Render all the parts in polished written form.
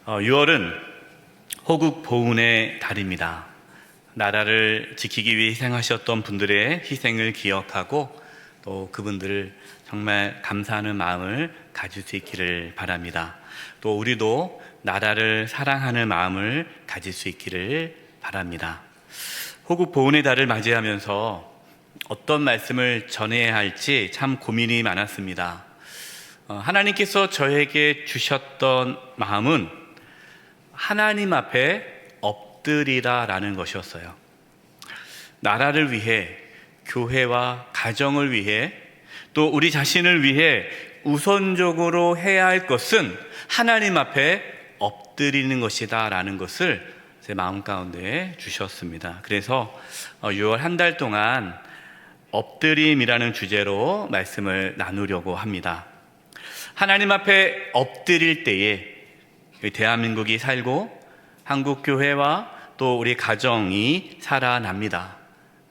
6월은 호국 보훈의 달입니다. 나라를 지키기 위해 희생하셨던 분들의 희생을 기억하고 또 그분들을 정말 감사하는 마음을 가질 수 있기를 바랍니다. 또 우리도 나라를 사랑하는 마음을 가질 수 있기를 바랍니다. 호국 보훈의 달을 맞이하면서 어떤 말씀을 전해야 할지 참 고민이 많았습니다. 하나님께서 저에게 주셨던 마음은 하나님 앞에 엎드리라라는 것이었어요. 나라를 위해, 교회와 가정을 위해, 또 우리 자신을 위해 우선적으로 해야 할 것은 하나님 앞에 엎드리는 것이다 라는 것을 제 마음 가운데 주셨습니다. 그래서 6월 한 달 동안 엎드림이라는 주제로 말씀을 나누려고 합니다. 하나님 앞에 엎드릴 때에 대한민국이 살고 한국교회와 또 우리 가정이 살아납니다.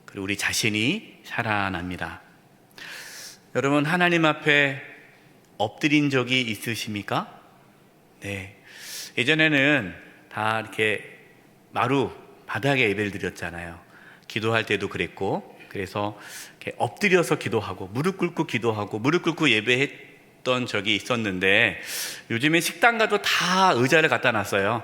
그리고 우리 자신이 살아납니다. 여러분, 하나님 앞에 엎드린 적이 있으십니까? 네. 예전에는 다 이렇게 마루 바닥에 예배를 드렸잖아요. 기도할 때도 그랬고, 그래서 이렇게 엎드려서 기도하고 무릎 꿇고 기도하고 무릎 꿇고 예배했던 적이 있었는데, 요즘에 식당 가도 다 의자를 갖다 놨어요.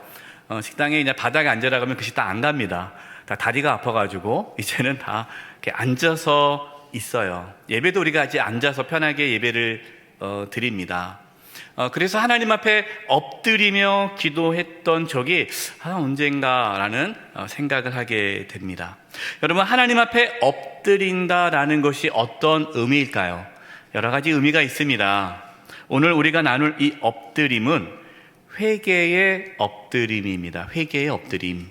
식당에 그냥 바닥에 앉으라 그러면 그 식당 안 갑니다. 다 다리가 아파가지고 이제는 다 이렇게 앉아서 있어요. 예배도 우리가 아직 앉아서 편하게 예배를 드립니다. 그래서 하나님 앞에 엎드리며 기도했던 적이 언젠가라는 생각을 하게 됩니다. 여러분, 하나님 앞에 엎드린다라는 것이 어떤 의미일까요? 여러 가지 의미가 있습니다. 오늘 우리가 나눌 이 엎드림은 회개의 엎드림입니다. 회개의 엎드림.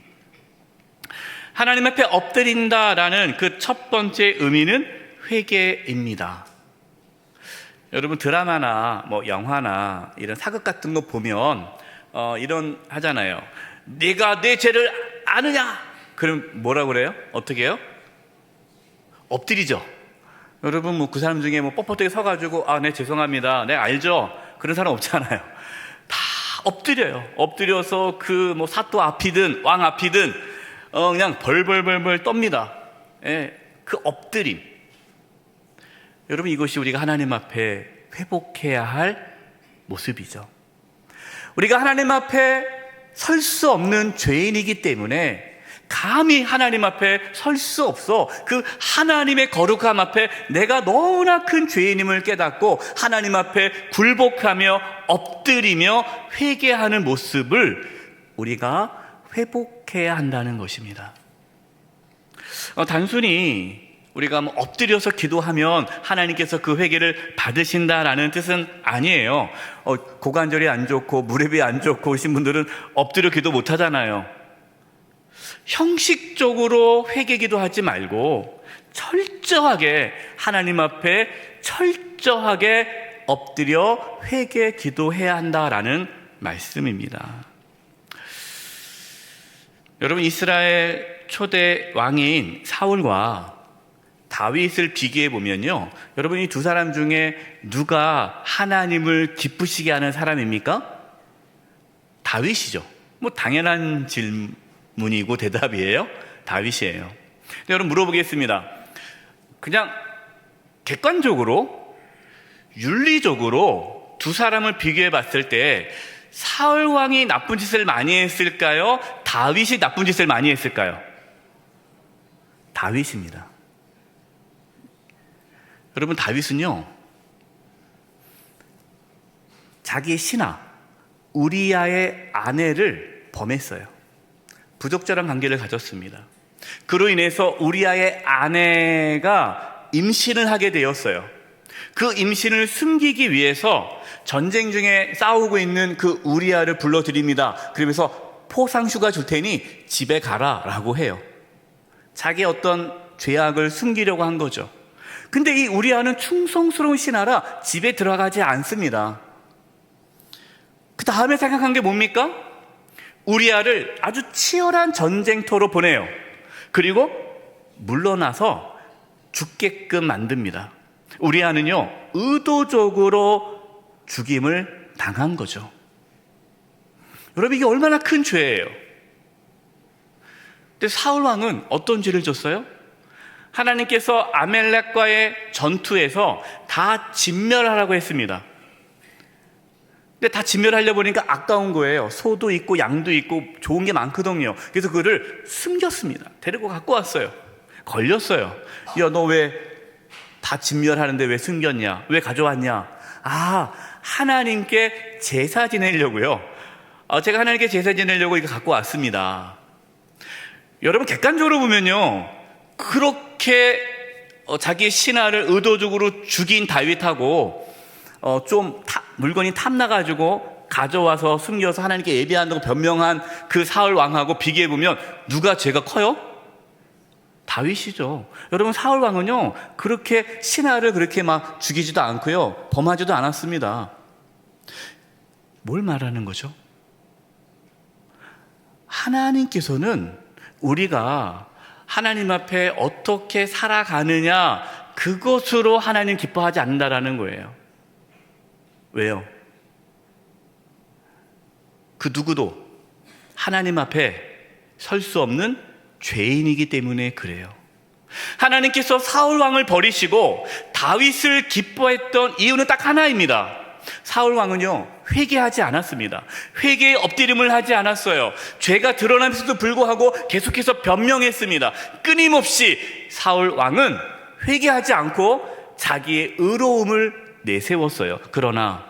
하나님 앞에 엎드린다라는 그 첫 번째 의미는 회개입니다. 여러분, 드라마나 영화나 이런 사극 같은 거 보면 이런 하잖아요. 네가 내 죄를 아느냐? 그럼 뭐라고 그래요? 어떻게 해요? 엎드리죠. 여러분, 그 사람 중에 뻣뻣하게 서가지고 네, 죄송합니다. 네, 알죠? 그런 사람 없잖아요. 다 엎드려요. 엎드려서 사또 앞이든 왕 앞이든 그냥 벌벌벌벌 떱니다. 예, 그 엎드림. 여러분, 이것이 우리가 하나님 앞에 회복해야 할 모습이죠. 우리가 하나님 앞에 설 수 없는 죄인이기 때문에 감히 하나님 앞에 설 수 없어. 그 하나님의 거룩함 앞에 내가 너무나 큰 죄인임을 깨닫고 하나님 앞에 굴복하며 엎드리며 회개하는 모습을 우리가 회복해야 한다는 것입니다. 단순히 우리가 엎드려서 기도하면 하나님께서 그 회개를 받으신다라는 뜻은 아니에요. 고관절이 안 좋고 무릎이 안 좋고 오신 분들은 엎드려 기도 못 하잖아요. 형식적으로 회개 기도하지 말고 철저하게 하나님 앞에 철저하게 엎드려 회개 기도해야 한다라는 말씀입니다. 여러분, 이스라엘 초대 왕인 사울과 다윗을 비교해 보면요, 여러분, 이 두 사람 중에 누가 하나님을 기쁘시게 하는 사람입니까? 다윗이죠. 당연한 질문이고 대답이에요. 다윗이에요. 근데 여러분, 물어보겠습니다. 그냥 객관적으로 윤리적으로 두 사람을 비교해 봤을 때 사울 왕이 나쁜 짓을 많이 했을까요? 다윗이 나쁜 짓을 많이 했을까요? 다윗입니다. 여러분, 다윗은요, 자기의 신하 우리아의 아내를 범했어요. 부적절한 관계를 가졌습니다. 그로 인해서 우리아의 아내가 임신을 하게 되었어요. 그 임신을 숨기기 위해서 전쟁 중에 싸우고 있는 그 우리아를 불러드립니다. 그러면서 포상휴가 줄 테니 집에 가라라고 해요. 자기의 어떤 죄악을 숨기려고 한 거죠. 근데 이 우리아는 충성스러운 신하라 집에 들어가지 않습니다. 그 다음에 생각한 게 뭡니까? 우리아를 아주 치열한 전쟁터로 보내요. 그리고 물러나서 죽게끔 만듭니다. 우리아는요, 의도적으로 죽임을 당한 거죠. 여러분, 이게 얼마나 큰 죄예요. 근데 사울 왕은 어떤 죄를 졌어요? 하나님께서 아멜렉과의 전투에서 다 진멸하라고 했습니다. 근데 다 진멸하려 보니까 아까운 거예요. 소도 있고 양도 있고 좋은 게 많거든요. 그래서 그를 숨겼습니다. 데리고 갖고 왔어요. 걸렸어요. 야, 너 왜 다 진멸하는데 왜 숨겼냐? 왜 가져왔냐? 아, 하나님께 제사 지내려고요. 제가 하나님께 제사 지내려고 이거 갖고 왔습니다. 여러분, 객관적으로 보면요, 그렇게 자기 신하를 의도적으로 죽인 다윗하고 물건이 탐나가지고 가져와서 숨겨서 하나님께 예배한다고 변명한 그 사울 왕하고 비교해보면 누가 죄가 커요? 다윗이죠. 여러분, 사울 왕은요, 그렇게 신하를 그렇게 막 죽이지도 않고요, 범하지도 않았습니다. 뭘 말하는 거죠? 하나님께서는 우리가 하나님 앞에 어떻게 살아가느냐, 그것으로 하나님 기뻐하지 않는다라는 거예요. 왜요? 그 누구도 하나님 앞에 설 수 없는 죄인이기 때문에 그래요. 하나님께서 사울 왕을 버리시고 다윗을 기뻐했던 이유는 딱 하나입니다. 사울 왕은요, 회개하지 않았습니다. 회개의 엎드림을 하지 않았어요. 죄가 드러나면서도 불구하고 계속해서 변명했습니다. 끊임없이 사울 왕은 회개하지 않고 자기의 의로움을 내세웠어요. 그러나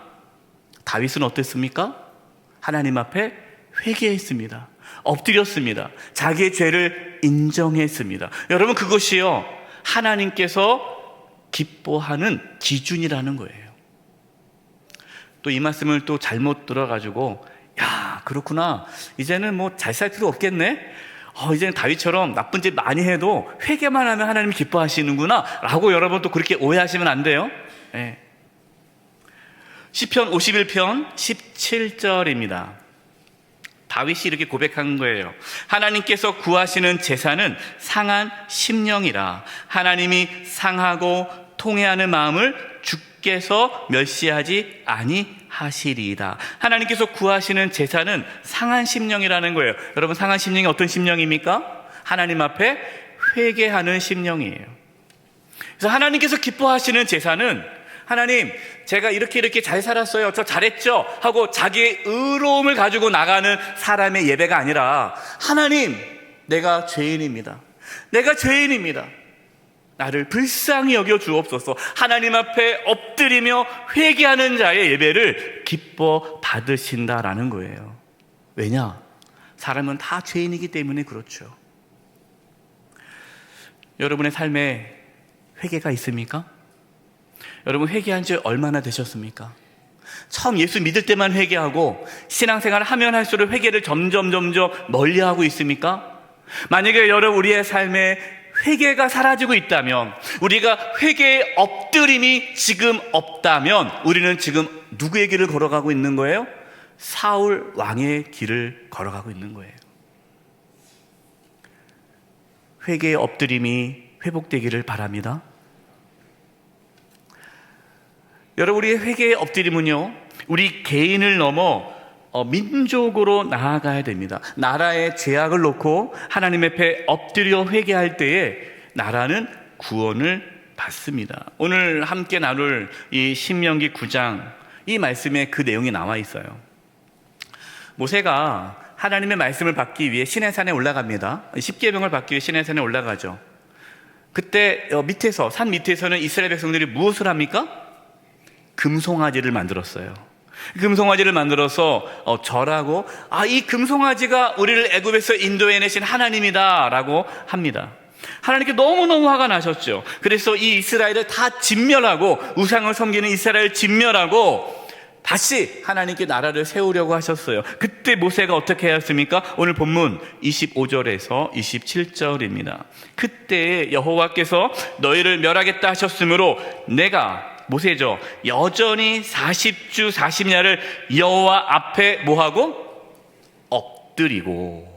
다윗은 어땠습니까? 하나님 앞에 회개했습니다. 엎드렸습니다. 자기의 죄를 인정했습니다. 여러분, 그것이요, 하나님께서 기뻐하는 기준이라는 거예요. 또 이 말씀을 또 잘못 들어가지고, 야, 그렇구나, 이제는 뭐 잘 살 필요 없겠네, 이제는 다윗처럼 나쁜 짓 많이 해도 회개만 하면 하나님이 기뻐하시는구나 라고 여러분 또 그렇게 오해하시면 안 돼요. 네. 시편 51편 17절입니다. 다윗이 이렇게 고백한 거예요. 하나님께서 구하시는 제사는 상한 심령이라. 하나님이 상하고 통회하는 마음을 주께서 멸시하지 아니하시리이다. 하나님께서 구하시는 제사는 상한 심령이라는 거예요. 여러분, 상한 심령이 어떤 심령입니까? 하나님 앞에 회개하는 심령이에요. 그래서 하나님께서 기뻐하시는 제사는, 하나님, 제가 이렇게 잘 살았어요, 저 잘했죠 하고 자기의 의로움을 가지고 나가는 사람의 예배가 아니라, 하나님, 내가 죄인입니다, 나를 불쌍히 여겨 주옵소서, 하나님 앞에 엎드리며 회개하는 자의 예배를 기뻐 받으신다라는 거예요. 왜냐? 사람은 다 죄인이기 때문에 그렇죠. 여러분의 삶에 회개가 있습니까? 여러분, 회개한 지 얼마나 되셨습니까? 처음 예수 믿을 때만 회개하고 신앙생활을 하면 할수록 회개를 점점 멀리하고 있습니까? 만약에 여러분, 우리의 삶에 회개가 사라지고 있다면, 우리가 회개의 엎드림이 지금 없다면, 우리는 지금 누구의 길을 걸어가고 있는 거예요? 사울 왕의 길을 걸어가고 있는 거예요. 회개의 엎드림이 회복되기를 바랍니다. 여러분, 우리의 회개의 엎드림은요, 우리 개인을 넘어 민족으로 나아가야 됩니다. 나라의 죄악을 놓고 하나님 앞에 엎드려 회개할 때에 나라는 구원을 받습니다. 오늘 함께 나눌 이 신명기 9장, 이 말씀에 그 내용이 나와 있어요. 모세가 하나님의 말씀을 받기 위해 시내산에 올라갑니다. 십계명을 받기 위해 시내산에 올라가죠. 그때 산 밑에서는 이스라엘 백성들이 무엇을 합니까? 금송아지를 만들었어요. 금송아지를 만들어서 절하고, 이 금송아지가 우리를 애굽에서 인도해내신 하나님이다 라고 합니다. 하나님께 너무너무 화가 나셨죠. 그래서 이 이스라엘을 다 진멸하고, 우상을 섬기는 이스라엘을 진멸하고 다시 하나님께 나라를 세우려고 하셨어요. 그때 모세가 어떻게 하였습니까? 오늘 본문 25절에서 27절입니다. 그때 여호와께서 너희를 멸하겠다 하셨으므로 내가, 모세죠, 여전히 40주 40야를 여호와 앞에 뭐하고? 엎드리고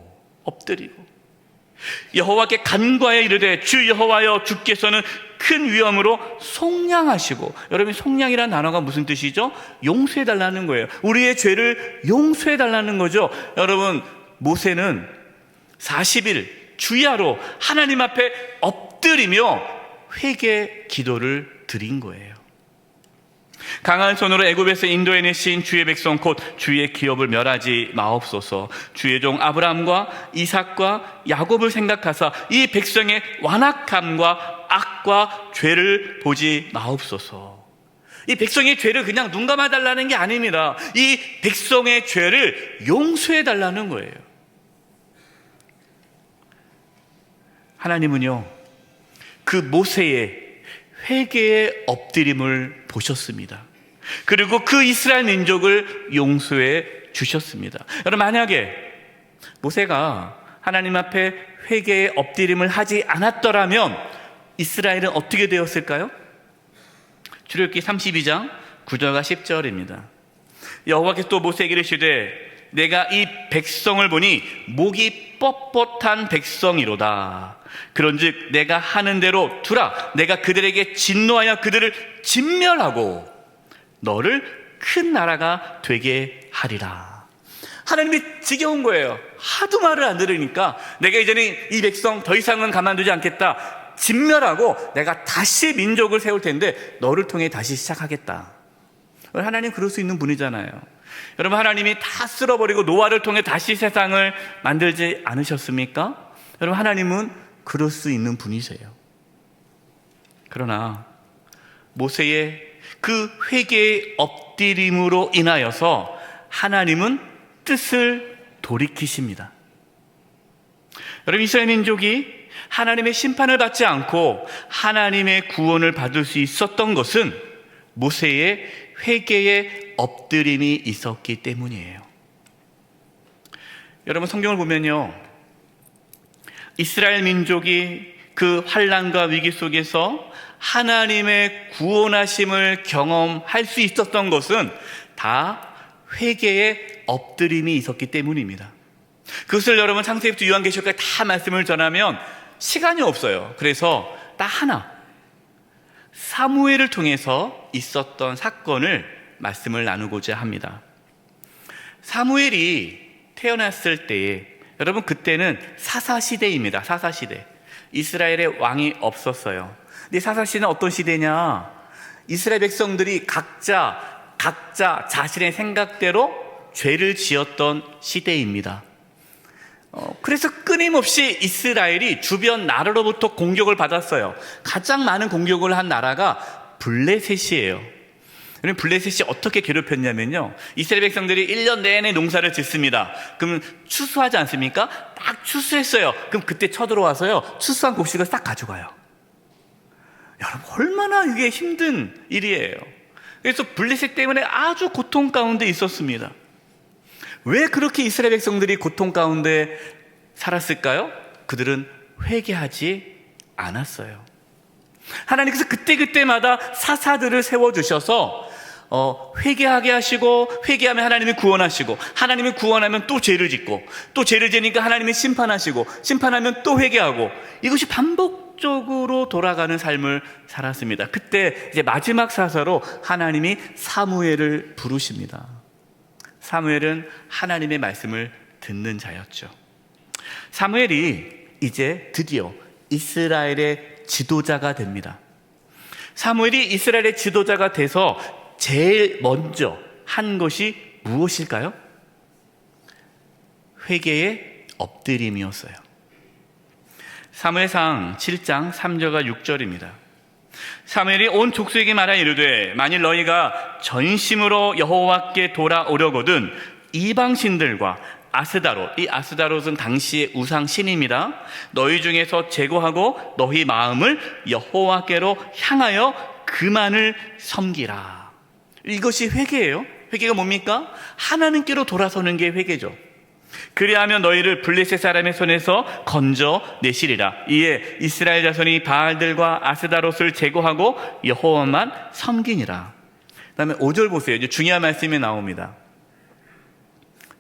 여호와께 간과하여 이르되, 주 여호와여, 주께서는 큰 위험으로 속량하시고, 여러분 속량이라는 단어가 무슨 뜻이죠? 용서해달라는 거예요. 우리의 죄를 용서해달라는 거죠. 여러분, 모세는 40일 주야로 하나님 앞에 엎드리며 회개 기도를 드린 거예요. 강한 손으로 애굽에서 인도해내신 주의 백성 곧 주의 기업을 멸하지 마옵소서. 주의 종 아브라함과 이삭과 야곱을 생각하사 이 백성의 완악함과 악과 죄를 보지 마옵소서. 이 백성의 죄를 그냥 눈 감아달라는 게 아닙니다. 이 백성의 죄를 용서해달라는 거예요. 하나님은요, 그 모세의 회개의 엎드림을 보셨습니다. 그리고 그 이스라엘 민족을 용서해 주셨습니다. 여러분, 만약에 모세가 하나님 앞에 회개의 엎드림을 하지 않았더라면 이스라엘은 어떻게 되었을까요? 출애굽기 32장 9절과 10절입니다. 여호와께서 또 모세에게 이르시되 내가 이 백성을 보니 목이 뻣뻣한 백성이로다. 그런즉 내가 하는 대로 두라. 내가 그들에게 진노하여 그들을 진멸하고 너를 큰 나라가 되게 하리라. 하나님이 지겨운 거예요. 하도 말을 안 들으니까 내가 이제는 이 백성 더 이상은 가만두지 않겠다. 진멸하고 내가 다시 민족을 세울 텐데 너를 통해 다시 시작하겠다. 하나님 그럴 수 있는 분이잖아요. 여러분, 하나님이 다 쓸어버리고 노아를 통해 다시 세상을 만들지 않으셨습니까? 여러분, 하나님은 그럴 수 있는 분이세요. 그러나 모세의 그 회개의 엎드림으로 인하여서 하나님은 뜻을 돌이키십니다. 여러분, 이스라엘 민족이 하나님의 심판을 받지 않고 하나님의 구원을 받을 수 있었던 것은 모세의 회개의 엎드림이 있었기 때문이에요. 여러분, 성경을 보면요, 이스라엘 민족이 그 환난과 위기 속에서 하나님의 구원하심을 경험할 수 있었던 것은 다 회개의 엎드림이 있었기 때문입니다. 그것을 여러분 창세기부터 요한계시록까지 다 말씀을 전하면 시간이 없어요. 그래서 딱 하나, 사무엘을 통해서 있었던 사건을 말씀을 나누고자 합니다. 사무엘이 태어났을 때에, 여러분 그때는 사사시대입니다. 사사시대. 이스라엘의 왕이 없었어요. 근데 사사시대는 어떤 시대냐? 이스라엘 백성들이 각자 자신의 생각대로 죄를 지었던 시대입니다. 그래서 끊임없이 이스라엘이 주변 나라로부터 공격을 받았어요. 가장 많은 공격을 한 나라가 블레셋이에요. 블레셋이 어떻게 괴롭혔냐면요, 이스라엘 백성들이 1년 내내 농사를 짓습니다. 그러면 추수하지 않습니까? 딱 추수했어요. 그럼 그때 쳐들어와서요, 추수한 곡식을 싹 가져가요. 여러분, 얼마나 이게 힘든 일이에요. 그래서 블레셋 때문에 아주 고통 가운데 있었습니다. 왜 그렇게 이스라엘 백성들이 고통 가운데 살았을까요? 그들은 회개하지 않았어요. 하나님께서 그때마다 사사들을 세워주셔서 회개하게 하시고, 회개하면 하나님이 구원하시고, 하나님이 구원하면 또 죄를 짓고, 또 죄를 지니까 하나님이 심판하시고, 심판하면 또 회개하고, 이것이 반복적으로 돌아가는 삶을 살았습니다. 그때 이제 마지막 사사로 하나님이 사무엘을 부르십니다. 사무엘은 하나님의 말씀을 듣는 자였죠. 사무엘이 이제 드디어 이스라엘의 지도자가 됩니다. 사무엘이 이스라엘의 지도자가 돼서 제일 먼저 한 것이 무엇일까요? 회개의 엎드림이었어요. 사무엘상 7장 3절과 6절입니다. 사무엘이 온 족속에게 말하여 이르되 만일 너희가 전심으로 여호와께 돌아오려거든 이방신들과 아스다롯, 이 아스다롯은 당시의 우상 신입니다. 너희 중에서 제거하고 너희 마음을 여호와께로 향하여 그만을 섬기라. 이것이 회개예요. 회개가 뭡니까? 하나님께로 돌아서는 게 회개죠. 그리하면 너희를 블레셋 사람의 손에서 건져내시리라. 이에 이스라엘 자손이 바알들과 아스다롯을 제거하고 여호와만 섬기니라. 그 다음에 5절 보세요. 이제 중요한 말씀이 나옵니다.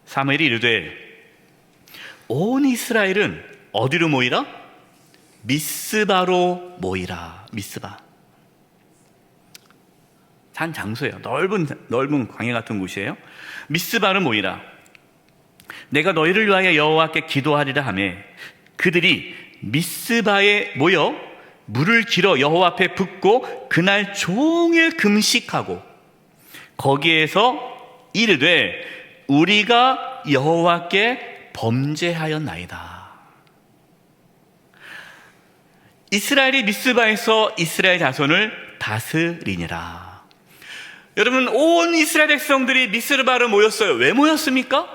사무엘이 이르되 온 이스라엘은 어디로 모이라? 미스바로 모이라. 미스바. 산 장소예요. 넓은 광야 같은 곳이에요. 미스바는 뭐이라? 내가 너희를 위하여 여호와께 기도하리라 하며 그들이 미스바에 모여 물을 길어 여호와 앞에 붓고 그날 종일 금식하고 거기에서 이르되 우리가 여호와께 범죄하였나이다. 이스라엘이 미스바에서 이스라엘 자손을 다스리니라. 여러분, 온 이스라엘 백성들이 미스바로 모였어요. 왜 모였습니까?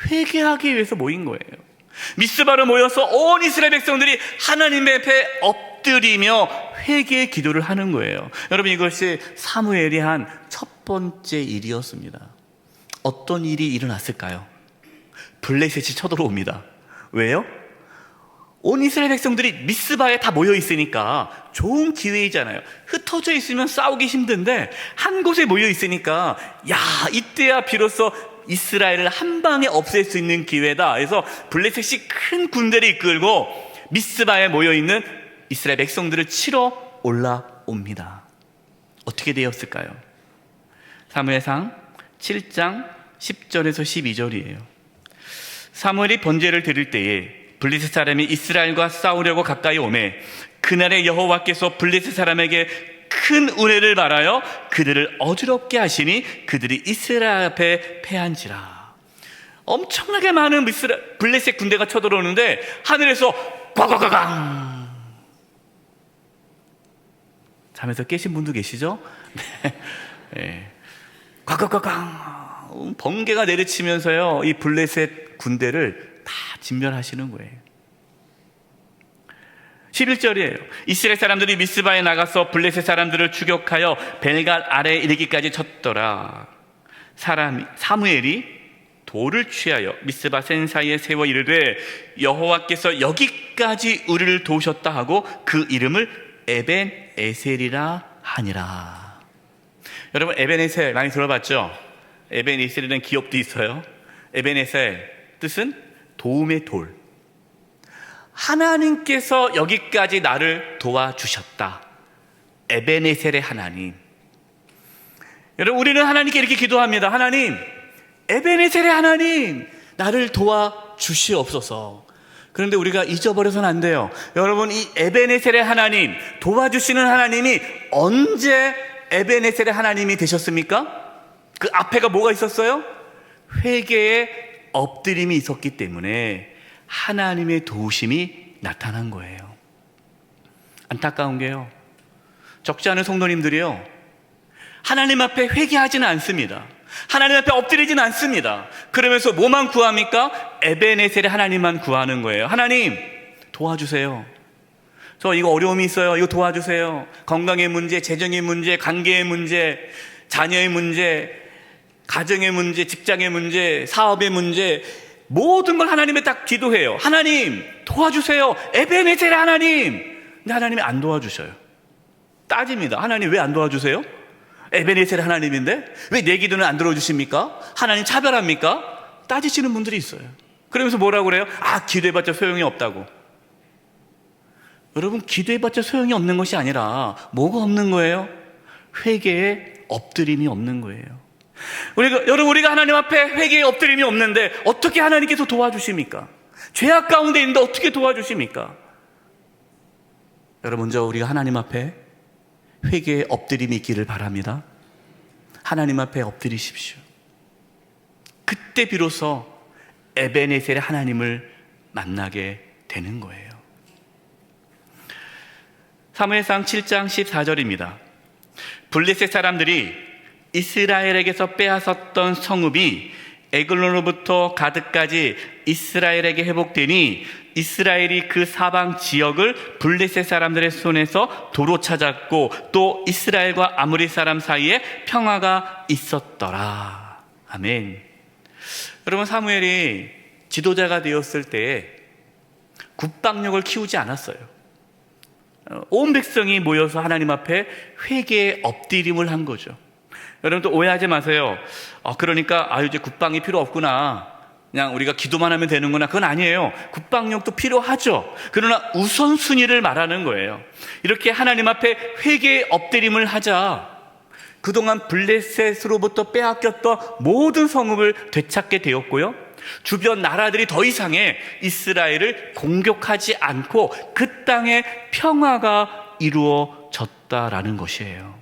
회개하기 위해서 모인 거예요. 미스바로 모여서 온 이스라엘 백성들이 하나님 앞에 엎드리며 회개의 기도를 하는 거예요. 여러분, 이것이 사무엘이 한 첫 번째 일이었습니다. 어떤 일이 일어났을까요? 블레셋이 쳐들어옵니다. 왜요? 온 이스라엘 백성들이 미스바에 다 모여 있으니까 좋은 기회이잖아요. 흩어져 있으면 싸우기 힘든데 한 곳에 모여 있으니까 이때야 비로소 이스라엘을 한 방에 없앨 수 있는 기회다. 그래서 블레셋이 큰 군대를 이끌고 미스바에 모여 있는 이스라엘 백성들을 치러 올라옵니다. 어떻게 되었을까요? 사무엘상 7장 10절에서 12절이에요. 사무엘이 번제를 드릴 때에 블레셋 사람이 이스라엘과 싸우려고 가까이 오매 그날에 여호와께서 블레셋 사람에게 큰 은혜를 바라여 그들을 어지럽게 하시니 그들이 이스라엘 앞에 패한지라. 엄청나게 많은 블레셋 군대가 쳐들어오는데 하늘에서 꽝꽝꽝꽝. 잠에서 깨신 분도 계시죠? 네. 꽝꽝꽝꽝. 번개가 내리치면서요 이 블레셋 군대를 다 진멸하시는 거예요. 11절이에요. 이스라엘 사람들이 미스바에 나가서 블레셋 사람들을 추격하여 벨갈 아래에 이르기까지 쳤더라. 사무엘이 돌을 취하여 미스바 센 사이에 세워 이르되 여호와께서 여기까지 우리를 도우셨다 하고 그 이름을 에벤에셀이라 하니라. 여러분, 에벤에셀 많이 들어봤죠? 에벤에셀이라는 기업도 있어요. 에벤에셀 뜻은 도움의 돌. 하나님께서 여기까지 나를 도와주셨다. 에벤에셀의 하나님. 여러분, 우리는 하나님께 이렇게 기도합니다. 하나님, 에벤에셀의 하나님, 나를 도와주시옵소서. 그런데 우리가 잊어버려서는 안 돼요. 여러분, 이 에벤에셀의 하나님, 도와주시는 하나님이 언제 에벤에셀의 하나님이 되셨습니까? 그 앞에가 뭐가 있었어요? 회개의 엎드림이 있었기 때문에 하나님의 도우심이 나타난 거예요. 안타까운 게요, 적지 않은 성도님들이요, 하나님 앞에 회개하지는 않습니다. 하나님 앞에 엎드리지는 않습니다. 그러면서 뭐만 구합니까? 에벤에셀의 하나님만 구하는 거예요. 하나님 도와주세요. 저 이거 어려움이 있어요. 이거 도와주세요. 건강의 문제, 재정의 문제, 관계의 문제, 자녀의 문제, 가정의 문제, 직장의 문제, 사업의 문제, 모든 걸 하나님에 딱 기도해요. 하나님 도와주세요. 에벤에셀의 하나님. 근데 하나님이 안 도와주셔요. 따집니다. 하나님 왜 안 도와주세요? 에벤에셀의 하나님인데 왜 내 기도는 안 들어주십니까? 하나님 차별합니까? 따지시는 분들이 있어요. 그러면서 뭐라고 그래요? 기도해봤자 소용이 없다고. 여러분, 기도해봤자 소용이 없는 것이 아니라 뭐가 없는 거예요? 회개의 엎드림이 없는 거예요. 우리가 하나님 앞에 회개의 엎드림이 없는데 어떻게 하나님께서 도와주십니까? 죄악 가운데 있는데 어떻게 도와주십니까? 여러분, 먼저 우리가 하나님 앞에 회개의 엎드림이 있기를 바랍니다. 하나님 앞에 엎드리십시오. 그때 비로소 에벤에셀의 하나님을 만나게 되는 거예요. 사무엘상 7장 14절입니다. 블레셋 사람들이 이스라엘에게서 빼앗았던 성읍이 에글론으로부터 가드까지 이스라엘에게 회복되니 이스라엘이 그 사방 지역을 블레셋 사람들의 손에서 도로 찾았고 또 이스라엘과 아모리 사람 사이에 평화가 있었더라. 아멘. 여러분, 사무엘이 지도자가 되었을 때에 국방력을 키우지 않았어요. 온 백성이 모여서 하나님 앞에 회개의 엎드림을 한 거죠. 여러분도 오해하지 마세요. 그러니까 이제 국방이 필요 없구나. 그냥 우리가 기도만 하면 되는구나, 그건 아니에요. 국방력도 필요하죠. 그러나 우선순위를 말하는 거예요. 이렇게 하나님 앞에 회개의 엎드림을 하자, 그동안 블레셋으로부터 빼앗겼던 모든 성읍을 되찾게 되었고요, 주변 나라들이 더 이상의 이스라엘을 공격하지 않고 그 땅에 평화가 이루어졌다라는 것이에요.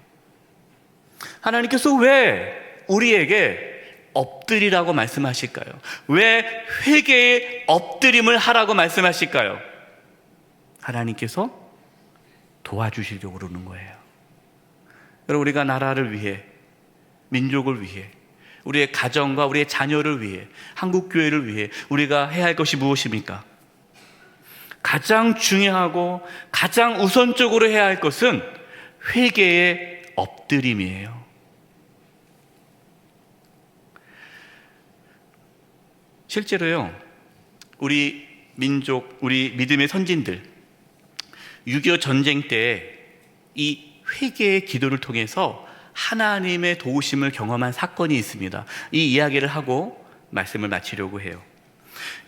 하나님께서 왜 우리에게 엎드리라고 말씀하실까요? 왜 회개의 엎드림을 하라고 말씀하실까요? 하나님께서 도와주시려고 그러는 거예요. 여러분, 우리가 나라를 위해, 민족을 위해, 우리의 가정과 우리의 자녀를 위해, 한국교회를 위해 우리가 해야 할 것이 무엇입니까? 가장 중요하고 가장 우선적으로 해야 할 것은 회개의 엎드림이에요. 실제로요, 우리 민족, 우리 믿음의 선진들, 6.25 전쟁 때 이 회개의 기도를 통해서 하나님의 도우심을 경험한 사건이 있습니다. 이 이야기를 하고 말씀을 마치려고 해요.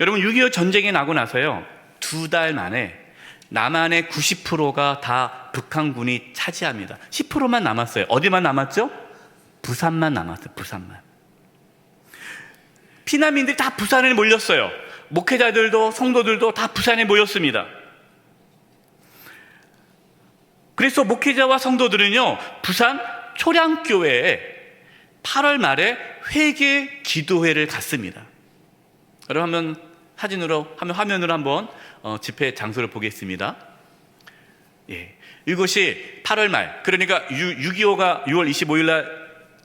여러분, 6.25 전쟁이 나고 나서요, 2달 만에 남한의 90%가 다 북한군이 차지합니다. 10%만 남았어요. 어디만 남았죠? 부산만 남았어요. 부산만. 피난민들이 다 부산에 몰렸어요. 목회자들도 성도들도 다 부산에 모였습니다. 그래서 목회자와 성도들은요, 부산 초량교회에 8월 말에 회개 기도회를 갔습니다. 여러분, 화면으로 한번 집회 장소를 보겠습니다. 예, 이것이 8월 말, 그러니까 6.25가 6월 25일 날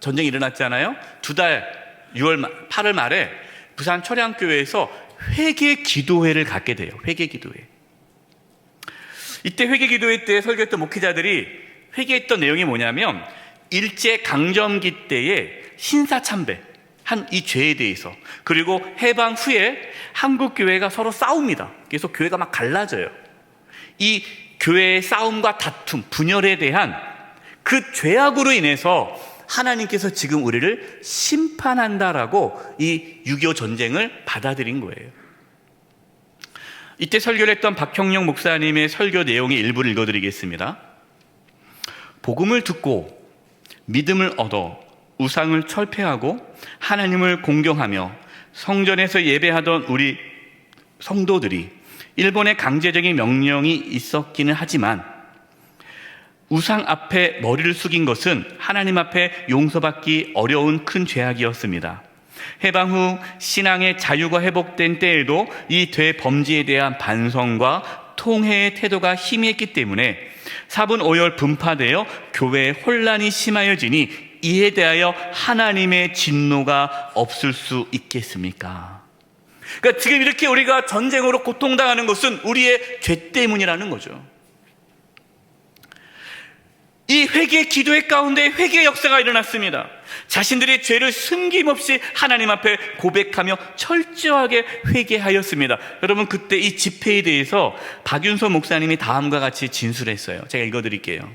전쟁이 일어났잖아요. 2달 8월 말에 부산 초량교회에서 회개 기도회를 갖게 돼요. 회개 기도회. 이때 회개 기도회 때 설교했던 목회자들이 회개했던 내용이 뭐냐면, 일제 강점기 때의 신사참배 한 이 죄에 대해서, 그리고 해방 후에 한국 교회가 서로 싸웁니다. 그래서 교회가 막 갈라져요. 이 교회의 싸움과 다툼, 분열에 대한 그 죄악으로 인해서 하나님께서 지금 우리를 심판한다라고 이 6.25 전쟁을 받아들인 거예요. 이때 설교를 했던 박형영 목사님의 설교 내용의 일부를 읽어드리겠습니다. 복음을 듣고 믿음을 얻어 우상을 철폐하고 하나님을 공경하며 성전에서 예배하던 우리 성도들이 일본의 강제적인 명령이 있었기는 하지만 우상 앞에 머리를 숙인 것은 하나님 앞에 용서받기 어려운 큰 죄악이었습니다. 해방 후 신앙의 자유가 회복된 때에도 이 대범죄에 대한 반성과 통회의 태도가 희미했기 때문에 사분오열 분파되어 교회에 혼란이 심하여지니 이에 대하여 하나님의 진노가 없을 수 있겠습니까? 그러니까 지금 이렇게 우리가 전쟁으로 고통당하는 것은 우리의 죄 때문이라는 거죠. 이 회개 기도의 가운데 회개의 역사가 일어났습니다. 자신들의 죄를 숨김없이 하나님 앞에 고백하며 철저하게 회개하였습니다. 여러분, 그때 이 집회에 대해서 박윤서 목사님이 다음과 같이 진술했어요. 제가 읽어드릴게요.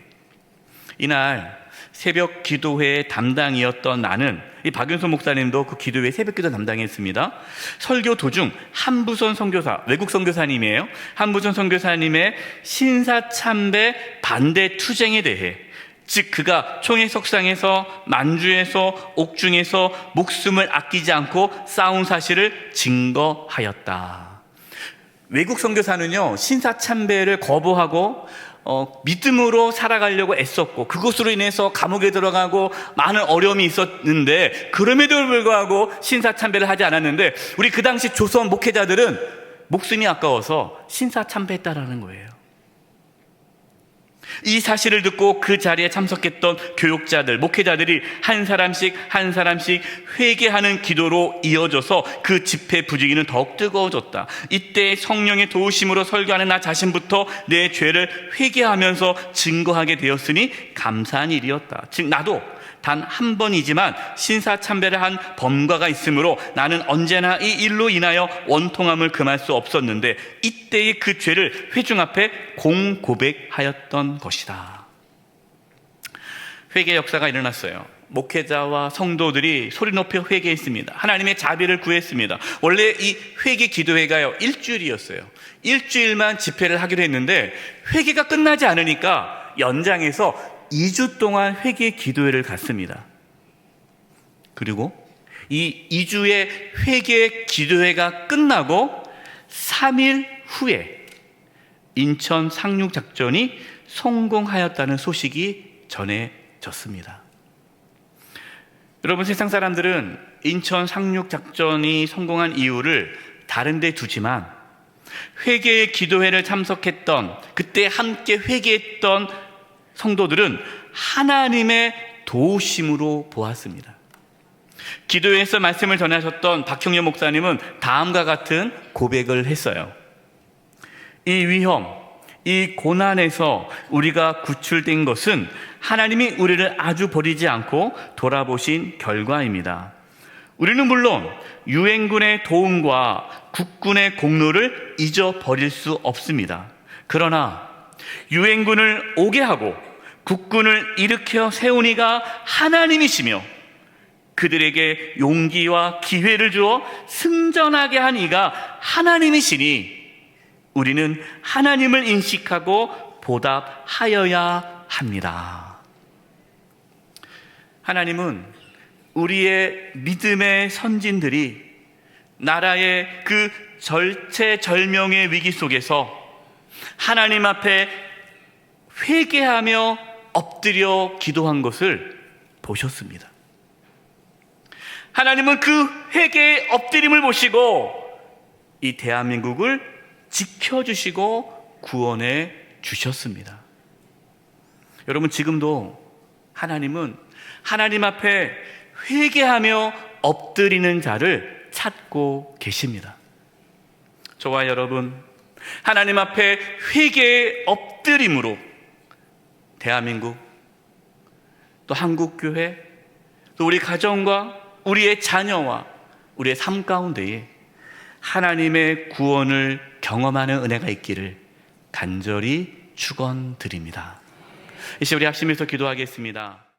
이날 새벽 기도회 담당이었던 나는, 이 박윤서 목사님도 그 기도회 새벽 기도 담당했습니다. 설교 도중 한부선 선교사, 외국 선교사님이에요. 한부선 선교사님의 신사참배 반대 투쟁에 대해, 즉 그가 총회석상에서 만주에서 옥중에서 목숨을 아끼지 않고 싸운 사실을 증거하였다. 외국 선교사는요, 신사참배를 거부하고 믿음으로 살아가려고 애썼고 그것으로 인해서 감옥에 들어가고 많은 어려움이 있었는데, 그럼에도 불구하고 신사참배를 하지 않았는데, 우리 그 당시 조선 목회자들은 목숨이 아까워서 신사참배했다라는 거예요. 이 사실을 듣고 그 자리에 참석했던 교육자들, 목회자들이 한 사람씩 회개하는 기도로 이어져서 그 집회 분위기는 더욱 뜨거워졌다. 이때 성령의 도우심으로 설교하는 나 자신부터 내 죄를 회개하면서 증거하게 되었으니 감사한 일이었다. 즉 나도 단 한 번이지만 신사참배를 한 범과가 있으므로 나는 언제나 이 일로 인하여 원통함을 금할 수 없었는데 이때의 그 죄를 회중 앞에 공고백하였던 것이다. 회개 역사가 일어났어요. 목회자와 성도들이 소리 높여 회개했습니다. 하나님의 자비를 구했습니다. 원래 이 회개 기도회가요, 일주일이었어요. 일주일만 집회를 하기로 했는데 회개가 끝나지 않으니까 연장해서 2주 동안 회개 기도회를 갔습니다. 그리고 이 2주의 회개 기도회가 끝나고 3일 후에 인천 상륙 작전이 성공하였다는 소식이 전해졌습니다. 여러분, 세상 사람들은 인천 상륙 작전이 성공한 이유를 다른 데 두지만 회개의 기도회를 참석했던, 그때 함께 회개했던 성도들은 하나님의 도우심으로 보았습니다. 기도회에서 말씀을 전하셨던 박형렬 목사님은 다음과 같은 고백을 했어요. 이 위험, 이 고난에서 우리가 구출된 것은 하나님이 우리를 아주 버리지 않고 돌아보신 결과입니다. 우리는 물론 유엔군의 도움과 국군의 공로를 잊어버릴 수 없습니다. 그러나 유엔군을 오게 하고 국군을 일으켜 세운 이가 하나님이시며 그들에게 용기와 기회를 주어 승전하게 한 이가 하나님이시니 우리는 하나님을 인식하고 보답하여야 합니다. 하나님은 우리의 믿음의 선진들이 나라의 그 절체절명의 위기 속에서 하나님 앞에 회개하며 엎드려 기도한 것을 보셨습니다. 하나님은 그 회개의 엎드림을 보시고 이 대한민국을 지켜주시고 구원해 주셨습니다. 여러분, 지금도 하나님은 하나님 앞에 회개하며 엎드리는 자를 찾고 계십니다. 저와 여러분, 하나님 앞에 회개의 엎드림으로 대한민국, 또 한국교회, 또 우리 가정과 우리의 자녀와 우리의 삶 가운데에 하나님의 구원을 경험하는 은혜가 있기를 간절히 축원드립니다. 이제 우리 합심해서 기도하겠습니다.